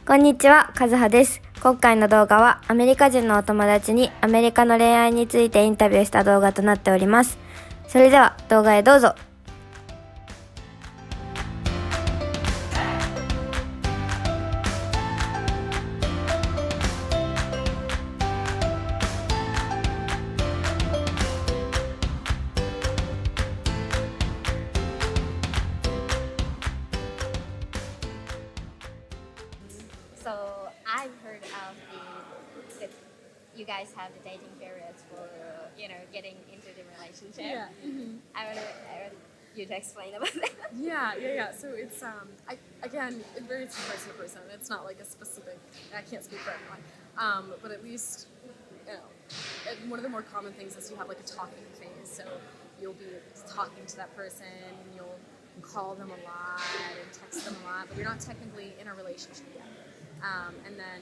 こんにちは、和葉です。今回の動画はアメリカ人のお友達にアメリカの恋愛についてインタビューした動画となっております。それでは動画へどうぞ。So I've heard of that you guys have the dating periods for getting into the relationship. Yeah. Mm-hmm. I want you to explain about that. Yeah. So it's again, it varies from person to person. It's not like a specific. I can't speak for everyone. But at least one of the more common things is you have like a talking phase. So you'll be talking to that person, and you'll call them a lot and text them a lot, but you're not technically in a relationship yet. And then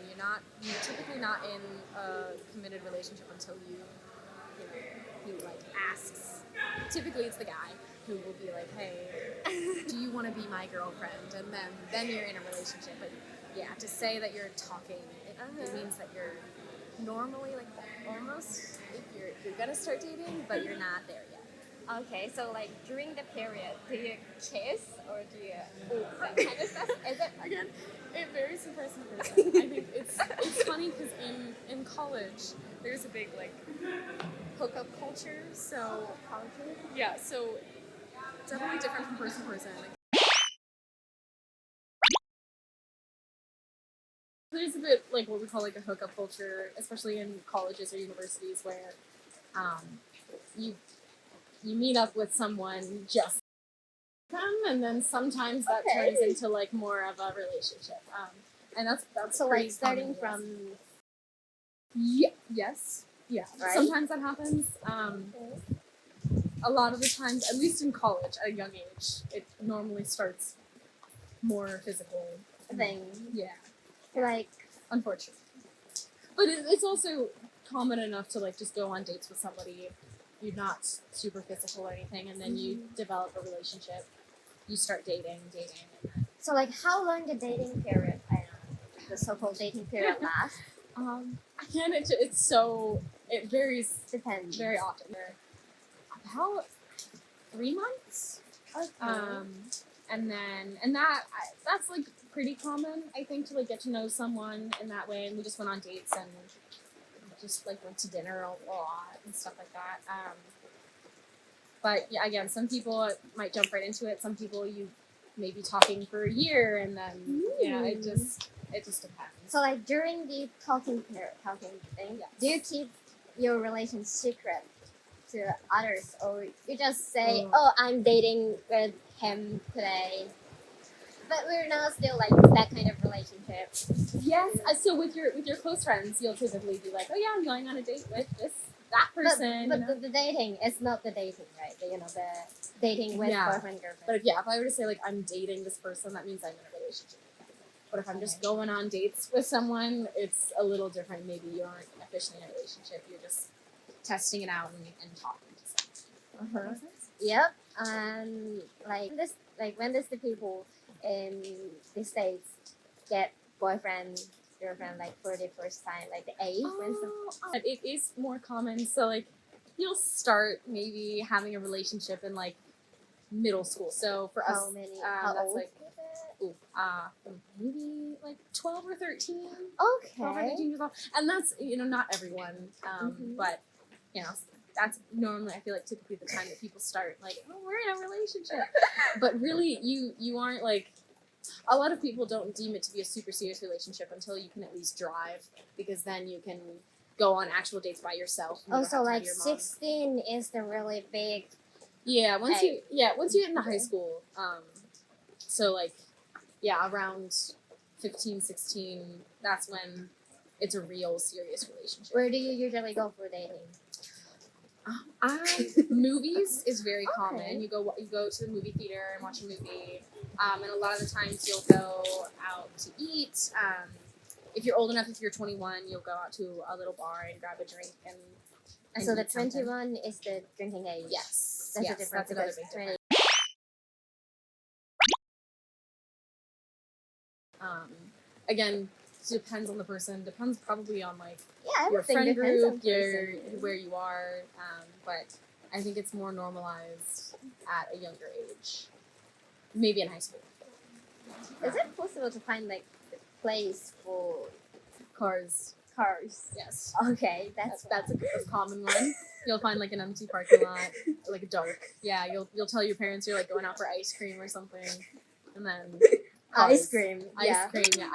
you're typically not in a committed relationship until he like asks. Typically it's the guy who will be like, hey, do you want to be my girlfriend? And then you're in a relationship. But yeah, to say that you're talking, it means that you're normally like almost, you're gonna start dating, but you're not there yet. Okay, so like during the period, do you kiss or do you that kind of stuff? Is it Again, it varies from person to person. I think it's funny because in college there's a big like hookup culture. So yeah, so definitely different from person to person. There's a bit like what we call like a hookup culture, especially in colleges or universities, where you meet up with someone just them, and then sometimes that turns into like more of a relationship. And that's so like starting common, from yes. Right? Sometimes that happens. A lot of the times, at least in college, at a young age, it normally starts more physical thing. Yeah, Like unfortunately. But it's also common enough to like just go on dates with somebody. You're not super physical or anything, and then you develop a relationship. You start dating. so like how long the dating period? I know the so-called dating period lasts. Again, it varies. Depends. Very often. They're about 3 months. Okay. And that's like pretty common, I think, to like get to know someone in that way. And we just went on dates and just like went to dinner a lot and stuff like that. But yeah, again, some people might jump right into it. Some people you may be talking for a year, and then it just depends. So like during the talking thing, Yes. do you keep your relation secret to others, or you just say, "Oh, I'm dating with him today," but we're not still like that kind of relationship? Yes. So with your close friends, you'll typically be like, "Oh yeah, I'm going on a date with that person." But the dating is not the dating, right? The dating with boyfriend girlfriend. But if I were to say like I'm dating this person, that means I'm in a relationship. But if I'm just going on dates with someone, it's a little different. Maybe you aren't officially in a relationship. You're just testing it out and talking to someone. Makes sense? Yep. And when does the people in the States get boyfriend girlfriend like for the first time, like the age? It is more common. So like you'll start maybe having a relationship in like middle school. So for us, How that's old? like maybe like 12 or 13. Okay. 12 or 13 years old. And that's not everyone, but that's normally, I feel like, typically the time that people start like, oh, we're in a relationship. But really you aren't like, a lot of people don't deem it to be a super serious relationship until you can at least drive, because then you can go on actual dates by yourself. So like 16 is the really big. Yeah, once you get into high school, so like around 15, 16, that's when it's a real serious relationship. Where do you usually go for dating? Movies is very common. You go to the movie theater and watch a movie, and a lot of the times you'll go out to eat. If you're old enough, if you're 21, you'll go out to a little bar and grab a drink and so the eat something. 21 is the drinking age. Yes, that's a difference. That's another big difference. again, depends on the person. Depends probably on like Yeah, your everything friend depends on group, your person. where you are. But I think it's more normalized at a younger age, maybe in high school. Is it possible to find like a place for Cars, cars? yes. Okay, That's a common one. You'll find like an empty parking lot, like dark. Yeah, you'll tell your parents you're like going out for ice cream or something, and then ice cars. cream. Ice Yeah. cream. Yeah.